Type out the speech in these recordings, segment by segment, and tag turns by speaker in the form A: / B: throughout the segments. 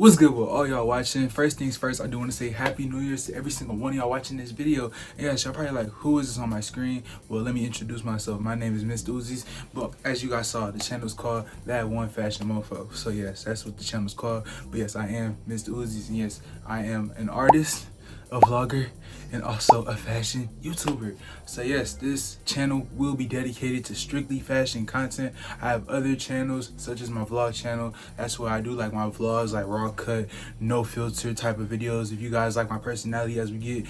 A: What's good with all y'all watching? First things first, I do want to say Happy New Year's to every single one of y'all watching this video. And yes, y'all probably like, who is this on my screen? Well, let me introduce myself. My name is Mr. Uzis, but as you guys saw, the channel is called That One Fashion Mofo. So yes, that's what the channel is called. But yes, I am Mr. Uzis, and yes, I am an artist, a vlogger, and also a fashion YouTuber. So yes, this channel will be dedicated to strictly fashion content. I have other channels such as my vlog channel. That's where I do like my vlogs, like raw cut, no filter type of videos. If you guys like my personality as we get,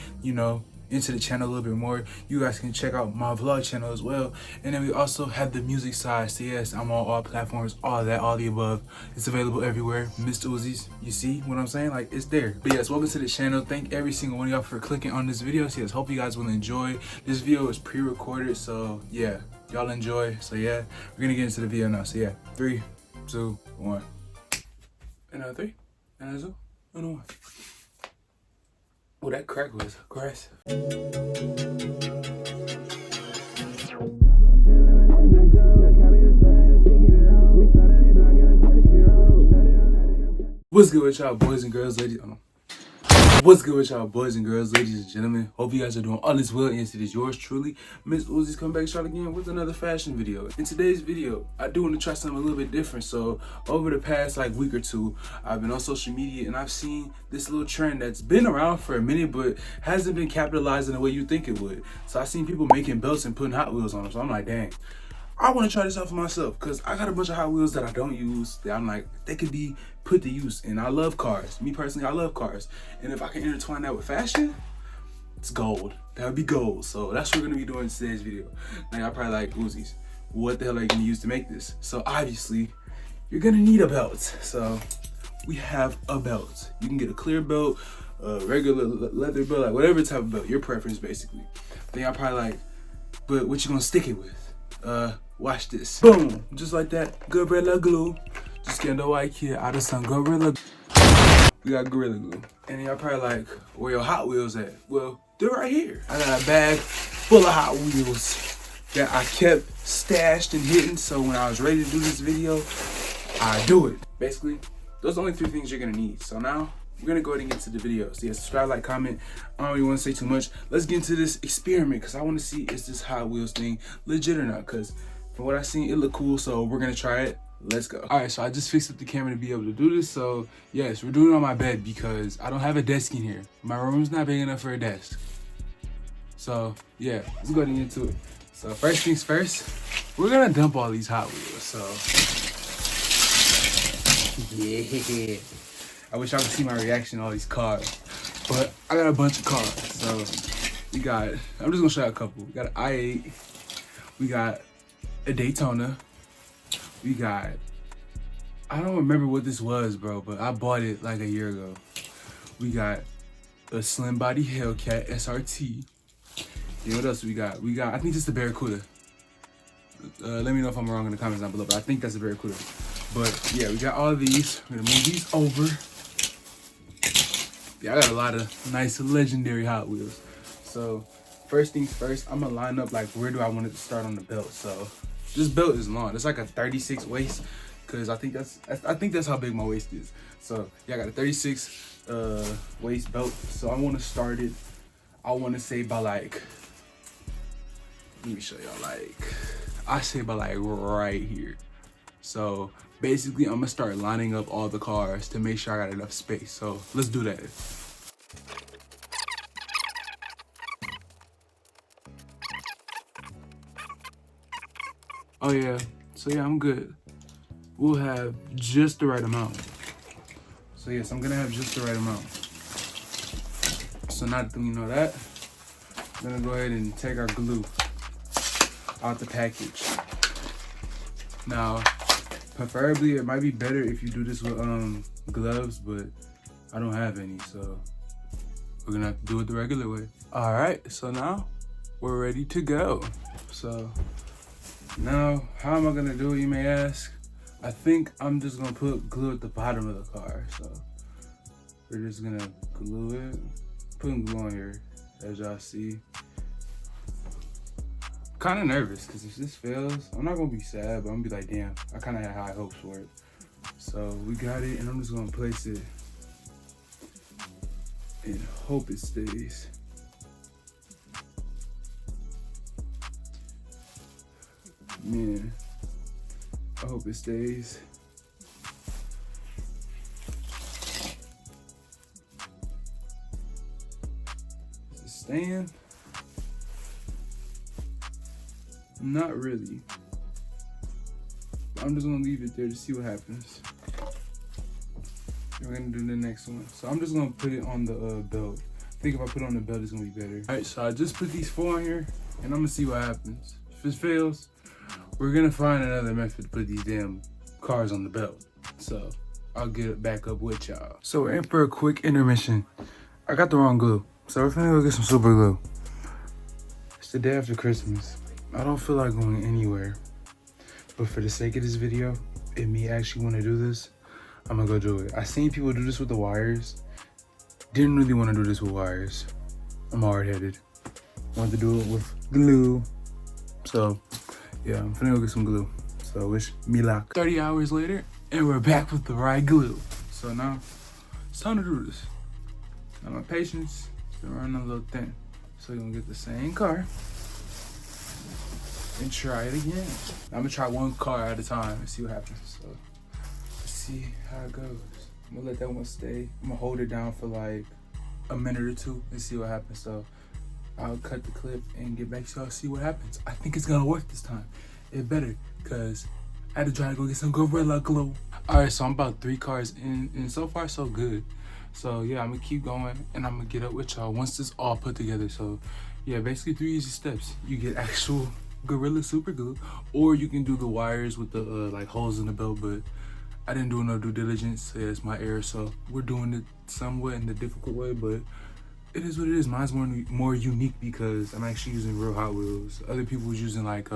A: into the channel a little bit more, you guys can check out my vlog channel as well. And then we also have the music side. So yes, I'm on all platforms, all that, all the above. It's available everywhere. Mr. Uzis, you see what I'm saying? Like, it's there. But yes, welcome to the channel. Thank every single one of y'all for clicking on this video. So yes, hope you guys will enjoy. This video is pre-recorded, so yeah, y'all enjoy. So yeah, we're gonna get into the video now. So yeah, 3, 2, 1. Another 3, another 2, another 1. Oh, that crack was aggressive. What's good with y'all boys and girls, ladies? What's good with y'all boys and girls, ladies and gentlemen? Hope you guys are doing all this well, and it is yours truly, Miss Uzi's come back shot again with another fashion video. In today's video, I do want to try something a little bit different. So over the past week or two, I've been on social media and I've seen this little trend that's been around for a minute but hasn't been capitalized in the way you think it would. So I've seen people making belts and putting Hot Wheels on them. So I'm like, dang, I want to try this out for myself because I got a bunch of Hot Wheels that I don't use that I'm like, they could be put to use. And I love cars. Me personally, I love cars. And if I can intertwine that with fashion, it's gold. That would be gold. So that's what we're going to be doing in today's video. Now y'all probably like, Uzis, what the hell are you going to use to make this? So obviously, you're going to need a belt. So we have a belt. You can get a clear belt, a regular leather belt, like whatever type of belt, your preference basically. Then y'all probably like, but what you going to stick it with? Watch this. Boom! Just like that. Gorilla Glue. Just getting the white kid out of some Gorilla. We got Gorilla Glue. And y'all probably like, where your Hot Wheels at? Well, they're right here. I got a bag full of Hot Wheels that I kept stashed and hidden. So when I was ready to do this video, I do it. Basically, those are the only 3 things you're gonna need. So now, we're gonna go ahead and get to the video. So yeah, subscribe, like, comment. I don't really wanna say too much. Let's get into this experiment because I wanna see is this Hot Wheels thing legit or not, because from what I've seen, it looked cool, so we're gonna try it. Let's go. All right, so I just fixed up the camera to be able to do this. So yes, we're doing it on my bed because I don't have a desk in here. My room's not big enough for a desk. So yeah, let's go ahead and get into it. So first things first, we're gonna dump all these Hot Wheels. So yeah, I wish I could see my reaction to all these cars, but I got a bunch of cars. So we got, I'm just gonna show you a couple. We got an i8, we got a Daytona, we got, I don't remember what this was, bro, but I bought it like a year ago. We got a slim body Hellcat SRT. Yeah, what else we got? We got, I think this is the Barracuda. Let me know if I'm wrong in the comments down below, but I think that's a Barracuda. But yeah, we got all of these. We're gonna move these over. Yeah, I got a lot of nice legendary Hot Wheels. So first things first, I'm gonna line up like where do I want it to start on the belt. So this belt is long. It's like a 36 waist because I think that's how big my waist is. So yeah, I got a 36 waist belt. So I want to start it. I want to say by like, let me show y'all, like I say by like right here. So basically I'm gonna start lining up all the cars to make sure I got enough space. So let's do that. Oh yeah, so yeah, I'm good. We'll have just the right amount. So yes, I'm gonna have just the right amount. So now that we know that, I'm gonna go ahead and take our glue out the package. Now, preferably it might be better if you do this with gloves, but I don't have any, so we're gonna have to do it the regular way. All right, so now we're ready to go. So now, how am I gonna do it, you may ask? I think I'm just gonna put glue at the bottom of the car. So we're just gonna glue it. Putting glue on here, as y'all see. Kind of nervous because if this fails, I'm not gonna be sad, but I'm gonna be like, damn, I kind of had high hopes for it. So we got it, and I'm just gonna place it and hope it stays. Man, I hope it stays. Is it staying? Not really. I'm just gonna leave it there to see what happens. We're gonna do the next one. So I'm just gonna put it on the belt. I think if I put it on the belt, it's gonna be better. All right, so I just put these 4 on here, and I'm gonna see what happens. If it fails, we're gonna find another method to put these damn cars on the belt. So I'll get it back up with y'all. So we're in for a quick intermission. I got the wrong glue, so we're finna go get some super glue. It's the day after Christmas. I don't feel like going anywhere, but for the sake of this video and me actually want to do this, I'm gonna go do it. I seen people do this with the wires. Didn't really want to do this with wires. I'm hard-headed. Wanted to do it with glue. So yeah, I'm finna go get some glue. So wish me luck. 30 hours later, and we're back with the right glue. So now it's time to do this. Now my patience is running a little thin. So we're gonna get the same car and try it again. I'm gonna try one car at a time and see what happens. So let's see how it goes. I'm gonna let that one stay. I'm gonna hold it down for like a minute or two and see what happens. So I'll cut the clip and get back to y'all, see what happens. I think it's gonna work this time. It better, cause I had to try to go get some Gorilla Glue. All right, so I'm about 3 cars in, and so far so good. So yeah, I'm gonna keep going and I'm gonna get up with y'all once this all put together. So yeah, basically 3 easy steps. You get actual Gorilla Super Glue, or you can do the wires with the like holes in the belt, but I didn't do no due diligence. Yeah, it's my error, so we're doing it somewhat in the difficult way, but it is what it is. Mine's more unique because I'm actually using real Hot Wheels. Other people was using like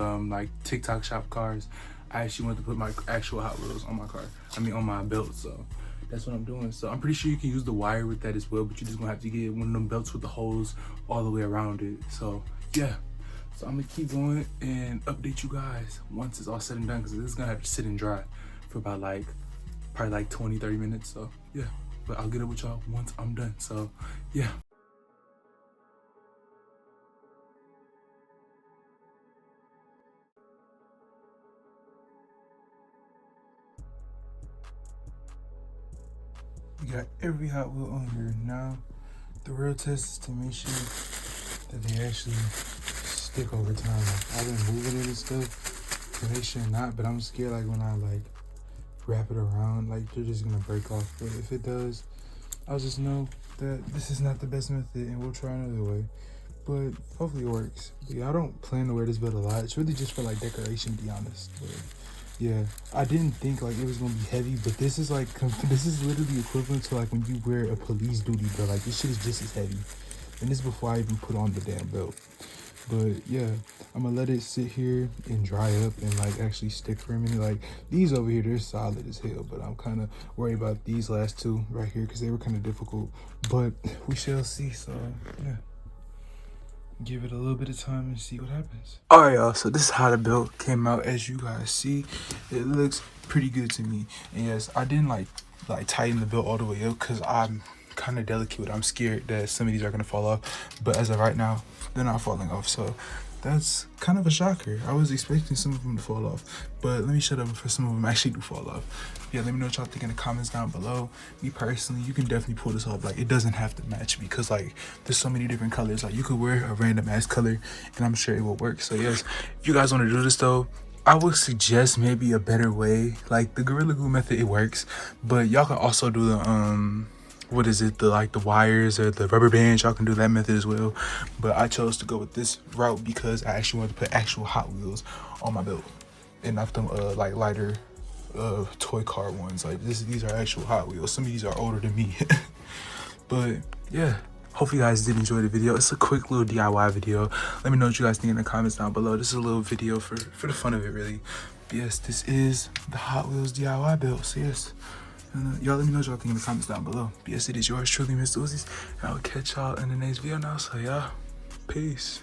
A: TikTok shop cars. I actually wanted to put my actual Hot Wheels on my car. I mean on my belt, so that's what I'm doing. So I'm pretty sure you can use the wire with that as well, but you're just gonna have to get one of them belts with the holes all the way around it. So yeah. So I'm gonna keep going and update you guys once it's all said and done, because this is gonna have to sit and dry for about probably like 20-30 minutes. So yeah, but I'll get up with y'all once I'm done. So yeah. We got every Hot Wheel on here. Now the real test is to make sure that they actually stick over time. Like, I've been moving it and stuff to make sure not, but I'm scared like when I like wrap it around, like they're just gonna break off. But if it does, I'll just know that this is not the best method and we'll try another way. But hopefully it works. But yeah, I don't plan to wear this belt a lot. It's really just for like decoration, to be honest. But yeah, I didn't think like it was gonna be heavy, but this is like, this is literally equivalent to like when you wear a police duty belt. Like this shit is just as heavy. And this is before I even put on the damn belt. But yeah, I'm gonna let it sit here and dry up and like actually stick for a minute. Like these over here, they're solid as hell, but I'm kind of worried about these last 2 right here because they were kind of difficult, but we shall see. So yeah, give it a little bit of time and see what happens. All right, y'all, so this is how the belt came out. As you guys see, it looks pretty good to me. And yes, I didn't like tighten the belt all the way up because I'm kind of delicate with it. I'm scared that some of these are gonna fall off, but as of right now, they're not falling off. So that's kind of a shocker. I was expecting some of them to fall off, but let me shut up before some of them actually do fall off. Yeah, let me know what y'all think in the comments down below. Me personally, you can definitely pull this off. Like it doesn't have to match because like there's so many different colors. Like you could wear a random ass color and I'm sure it will work. So yes, if you guys want to do this though, I would suggest maybe a better way. Like the Gorilla Glue method, it works, but y'all can also do the what is it, the wires or the rubber bands. Y'all can do that method as well, but I chose to go with this route because I actually wanted to put actual Hot Wheels on my belt and not them like lighter toy car ones. Like these are actual Hot Wheels. Some of these are older than me. But yeah, hopefully you guys did enjoy the video. It's a quick little DIY video. Let me know what you guys think in the comments down below. This is a little video for the fun of it, really. But yes, this is the Hot Wheels DIY belt. So yes, y'all let me know what y'all think in the comments down below. But yes, it is yours truly, Mr. Uzies, and I will catch y'all in the next video now. So yeah, peace.